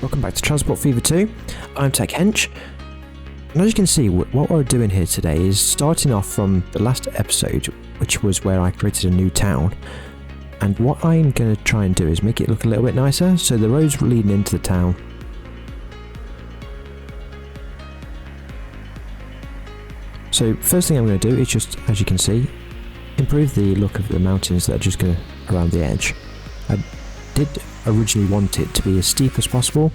Welcome back to Transport Fever 2. I'm Tech Hench, and as you can see, what we're doing here today is starting off from the last episode, which was where I created a new town. And what I'm going to try and do is make it look a little bit nicer, so the roads leading into the town. So first thing I'm going to do is just, as you can see, improve the look of the mountains that are just going to around the edge. I did originally want it to be as steep as possible.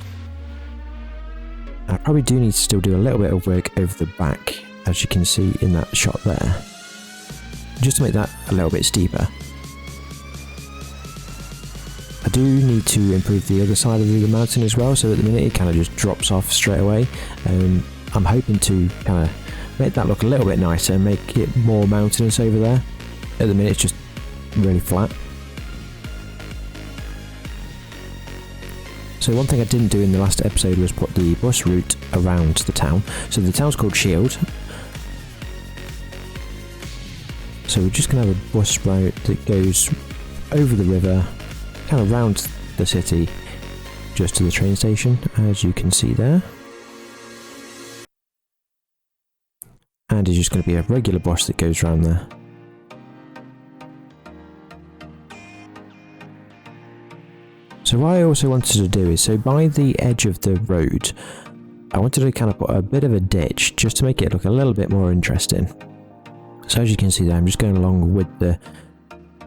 I probably do need to still do a little bit of work over the back, as you can see in that shot there, just to make that a little bit steeper. I do need to improve the other side of the mountain as well, so at the minute it kind of just drops off straight away. I'm hoping to kind of make that look a little bit nicer and make it more mountainous over there. At the minute it's just really flat. So one thing I didn't do in the last episode was put the bus route around the town. So the town's called Shield. So we're just going to have a bus route that goes over the river, kind of round the city, just to the train station, as you can see there. And it's just going to be a regular bus that goes around there. So what I also wanted to do is, so by the edge of the road, I wanted to kind of put a bit of a ditch just to make it look a little bit more interesting. So as you can see there, I'm just going along with the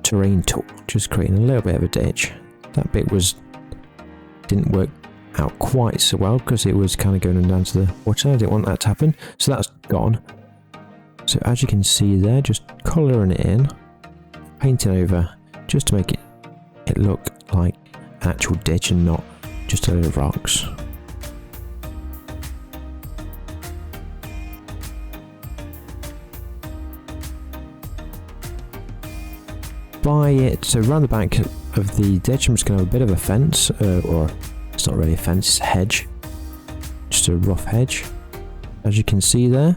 terrain tool, just creating a little bit of a ditch. That bit didn't work out quite so well because it was kind of going down to the water. I didn't want that to happen, so that's gone. So as you can see there, just colouring it in, painting over, just to make it look like an actual ditch and not just a load of rocks. So around the back of the ditch, I'm just going to have a bit of a fence, or it's not really a fence, it's a hedge, just a rough hedge, as you can see there,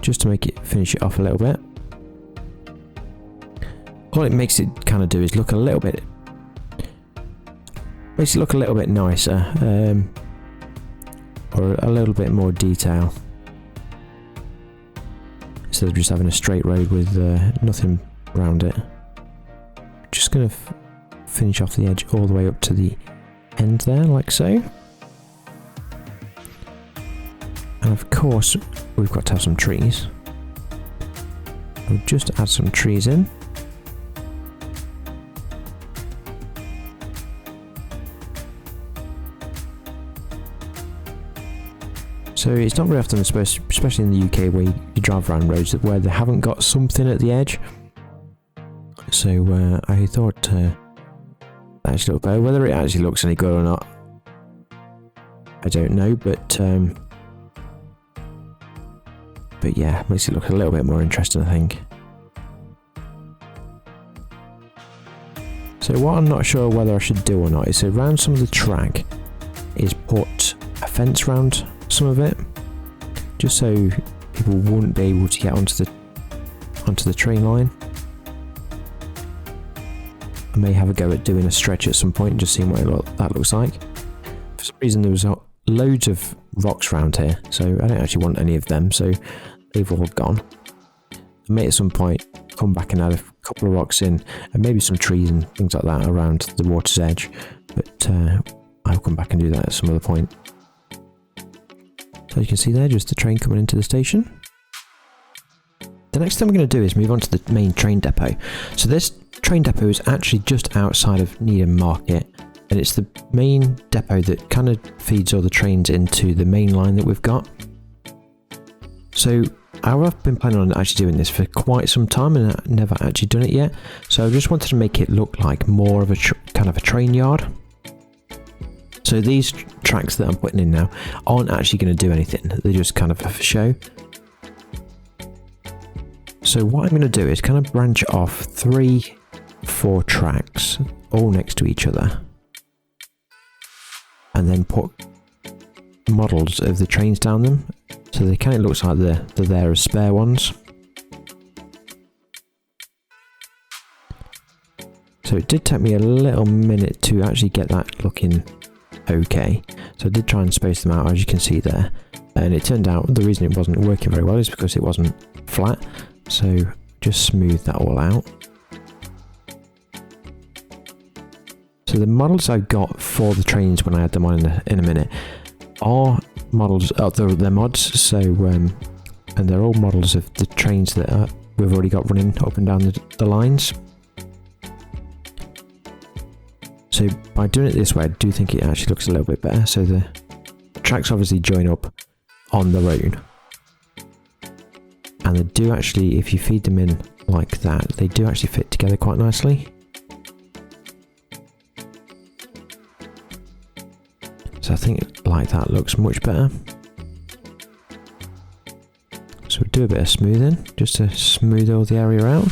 just to finish it off a little bit. All it makes it kind of do is look a little bit, makes it look a little bit nicer, or a little bit more detail, instead of just having a straight road with nothing around it. Just going to finish off the edge all the way up to the end there, like so. And of course, we've got to have some trees. We'll just add some trees in. So it's not very often, especially in the UK, where you drive around roads where they haven't got something at the edge. So I thought that actually looked better. Whether it actually looks any good or not, I don't know, but yeah, it makes it look a little bit more interesting, I think. So what I'm not sure whether I should do or not is, around some of the track is put a fence around some of it, just so people wouldn't be able to get onto the train line. I may have a go at doing a stretch at some point and just seeing what that looks like. For some reason there was loads of rocks around here, so I don't actually want any of them, so they've all gone. I may at some point come back and add a couple of rocks in, and maybe some trees and things like that around the water's edge, but I'll come back and do that at some other point. So you can see there, just the train coming into the station. The next thing we're going to do is move on to the main train depot. So this train depot is actually just outside of Needham Market, and it's the main depot that kind of feeds all the trains into the main line that we've got. So I've been planning on actually doing this for quite some time, and I've never actually done it yet. So I just wanted to make it look like more of a kind of a train yard. So these tracks that I'm putting in now aren't actually going to do anything. They're just kind of a show. So what I'm going to do is kind of branch off 3-4 tracks all next to each other, and then put models of the trains down them, so they kind of looks like they're there as spare ones. So it did take me a little minute to actually get that looking okay. So I did try and space them out, as you can see there. And it turned out the reason it wasn't working very well is because it wasn't flat. So just smooth that all out. So the models I got for the trains when I had them on in a minute are models, they're mods, so and they're all models of the trains that we've already got running up and down the lines. So by doing it this way, I do think it actually looks a little bit better. So the tracks obviously join up on their own, and they do actually, if you feed them in like that, they do actually fit together quite nicely. So I think like that looks much better. So we'll do a bit of smoothing just to smooth all the area out.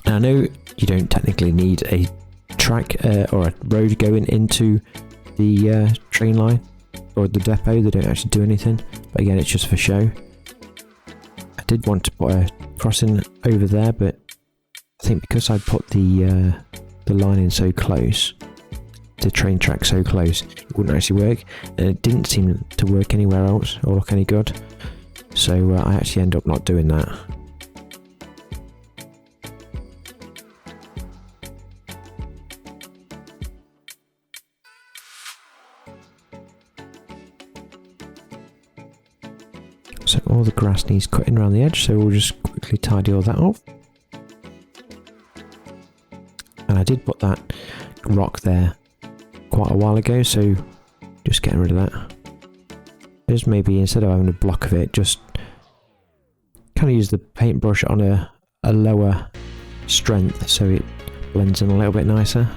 And I know you don't technically need a track or a road going into the train line or the depot. They don't actually do anything, but again, it's just for show. I did want to put a crossing over there, but I think because I put the line in so close, the train track so close, it wouldn't actually work, and it didn't seem to work anywhere else or look any good. So I actually end up not doing that. So all the grass needs cutting around the edge, so we'll just quickly tidy all that off. And I did put that rock there quite a while ago, so just getting rid of that. Just maybe instead of having a block of it, just kind of use the paintbrush on a lower strength so it blends in a little bit nicer.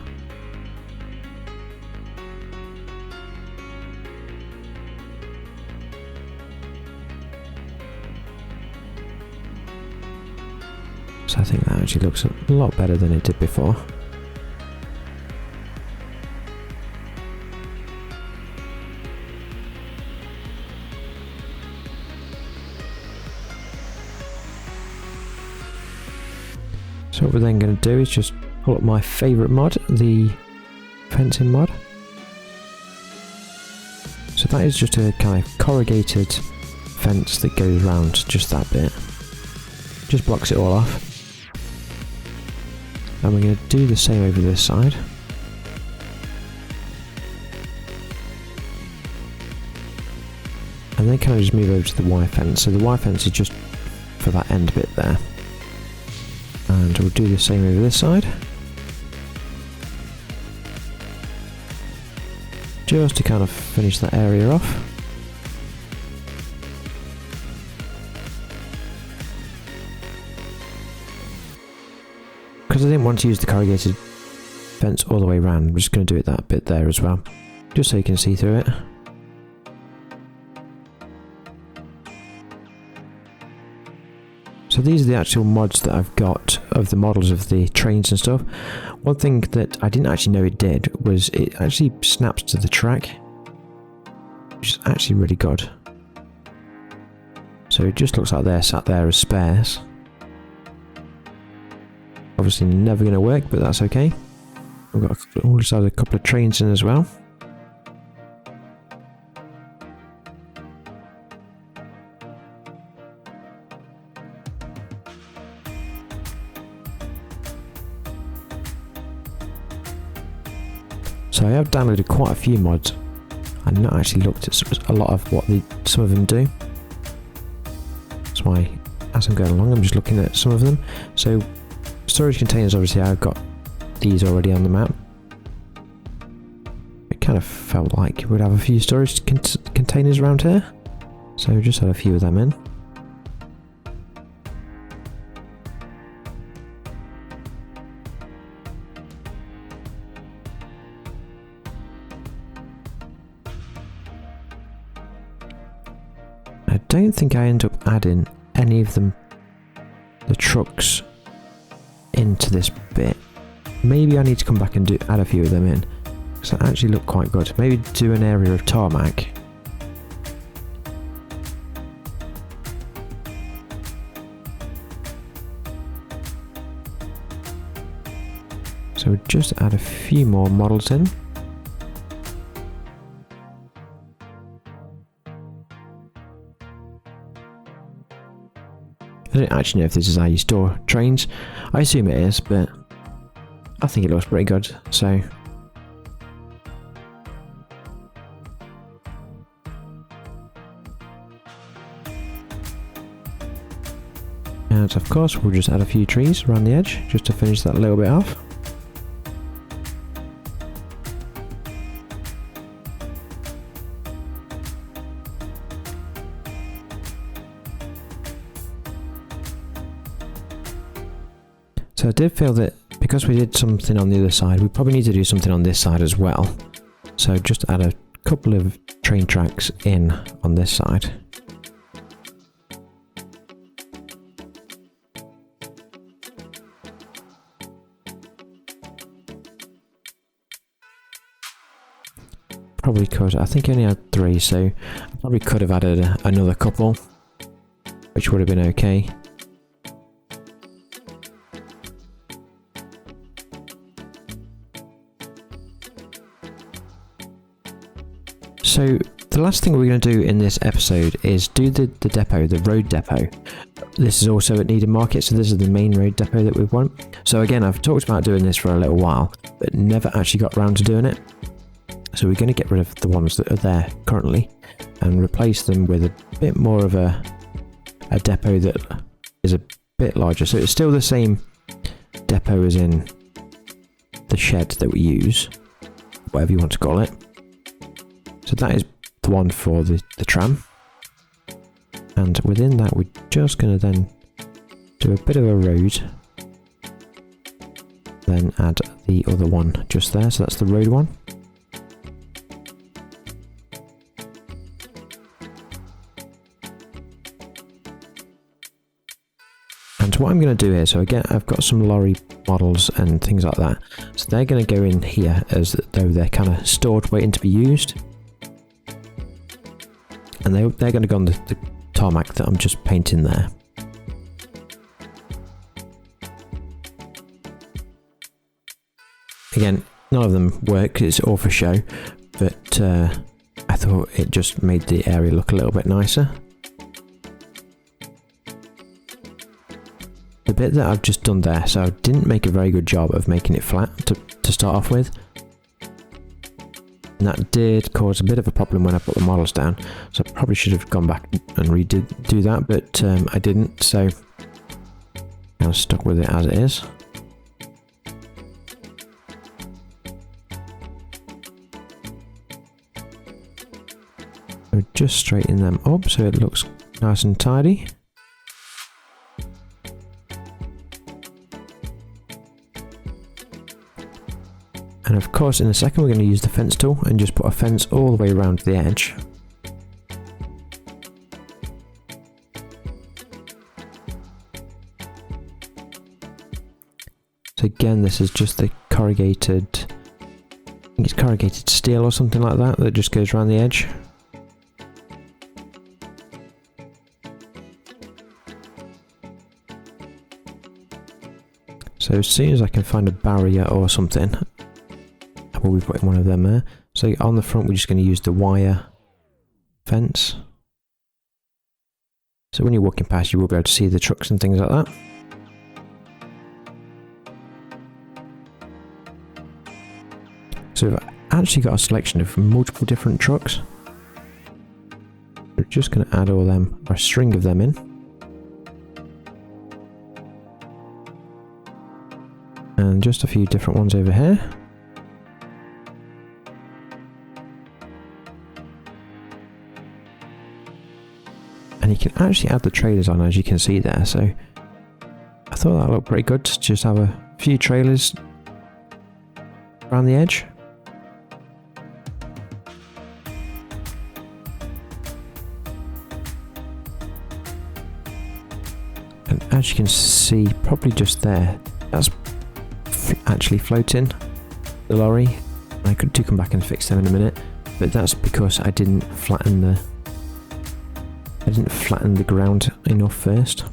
So I think that actually looks a lot better than it did before. So what we're then going to do is just pull up my favourite mod, the fencing mod. So that is just a kind of corrugated fence that goes around just that bit. Just blocks it all off. And we're going to do the same over this side. And then kind of just move over to the wire fence. So the wire fence is just for that end bit there. And we'll do the same over this side. Just to kind of finish that area off. Because I didn't want to use the corrugated fence all the way around, I'm just going to do it that bit there as well, just so you can see through it. So these are the actual mods that I've got of the models of the trains and stuff. One thing that I didn't actually know it did was it actually snaps to the track, which is actually really good. So it just looks like they're sat there as spares. Obviously never going to work, but that's okay. We've got a couple of trains in as well. So I have downloaded quite a few mods. I've not actually looked at a lot of what some of them do. That's why, as I'm going along, I'm just looking at some of them. So storage containers, obviously I've got these already on the map. It kind of felt like we'd have a few storage containers around here. So just had a few of them in. I don't think I end up adding any of them, the trucks, into this bit. Maybe I need to come back and add a few of them in, because they actually look quite good. Maybe do an area of tarmac. So So just add a few more models in. I don't actually know if this is how you store trains. I assume it is, but I think it looks pretty good, so. And of course, we'll just add a few trees around the edge, just to finish that a little bit off. So I did feel that because we did something on the other side, we probably need to do something on this side as well. So just add a couple of train tracks in on this side. Probably could. I think I only had 3, so I probably could have added another couple, which would have been okay. So the last thing we're going to do in this episode is do the depot, the road depot. This is also at Needham Market, so this is the main road depot that we want. So again, I've talked about doing this for a little while, but never actually got around to doing it. So we're going to get rid of the ones that are there currently and replace them with a bit more of a depot that is a bit larger. So it's still the same depot as in the shed that we use, whatever you want to call it. So that is the one for the tram. And within that, we're just going to then do a bit of a road. Then add the other one just there. So that's the road one. And what I'm going to do here, so again, I've got some lorry models and things like that. So they're going to go in here as though they're kind of stored waiting to be used. And they're going to go on the tarmac that I'm just painting there. Again, none of them work, it's all for show, but I thought it just made the area look a little bit nicer. The bit that I've just done there, so I didn't make a very good job of making it flat to start off with. And that did cause a bit of a problem when I put the models down, so I probably should have gone back and do that, but I didn't, so I'm stuck with it as it is. So just straighten them up so it looks nice and tidy. And of course, in a second, we're going to use the fence tool and just put a fence all the way around the edge. So again, this is just the corrugated, I think it's corrugated steel or something like that, that just goes around the edge. So as soon as I can find a barrier or something, we'll be putting one of them there. So on the front, we're just going to use the wire fence. So when you're walking past, you will be able to see the trucks and things like that. So we've actually got a selection of multiple different trucks. We're just going to add all them, or a string of them in. And just a few different ones over here. And you can actually add the trailers on, as you can see there, so I thought that looked pretty good to just have a few trailers around the edge. And as you can see, probably just there, that's actually floating, the lorry. I could do come back and fix them in a minute, but that's because I didn't flatten the ground enough first.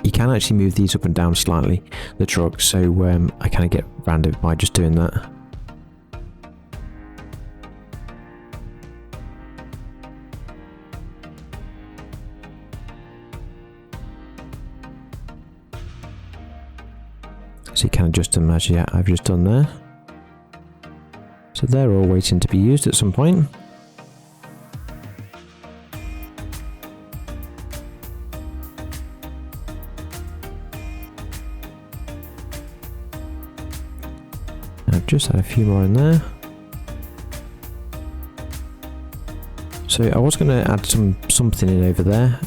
you can actually move these up and down slightly, the trucks, so I kind of get around it by just doing that. So you can adjust them as I've just done there. So they're all waiting to be used at some point. I've just had a few more in there. So I was going to add something in over there,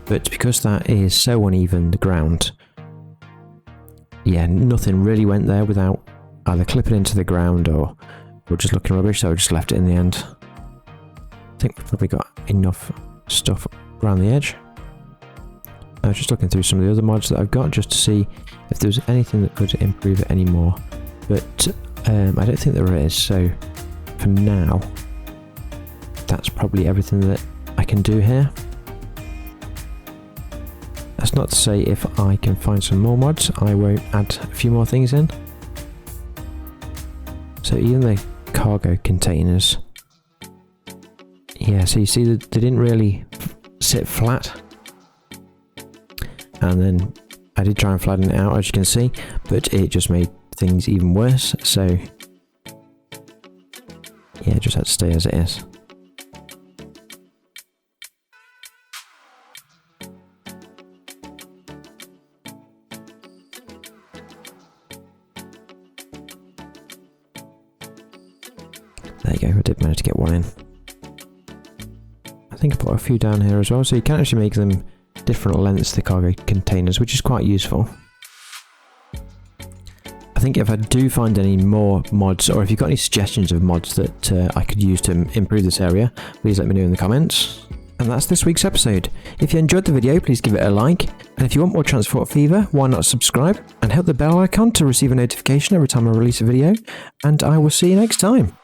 but because that is so uneven, the ground, yeah, nothing really went there without either clipping into the ground or just looking rubbish, so I just left it in the end. I think we've probably got enough stuff around the edge. I was just looking through some of the other mods that I've got just to see if there's anything that could improve it anymore, but I don't think there is, so for now that's probably everything that I can do here. That's not to say if I can find some more mods I won't add a few more things in. So even the cargo containers, yeah, so you see that they didn't really sit flat, and then I did try and flatten it out, as you can see, but it just made things even worse, so yeah, it just had to stay as it is. There you go, I did manage to get one in. I think I put a few down here as well, so you can actually make them different lengths, the cargo containers, which is quite useful. I think if I do find any more mods, or if you've got any suggestions of mods that I could use to improve this area, please let me know in the comments. And that's this week's episode. If you enjoyed the video, please give it a like, and if you want more Transport Fever, why not subscribe and hit the bell icon to receive a notification every time I release a video, and I will see you next time.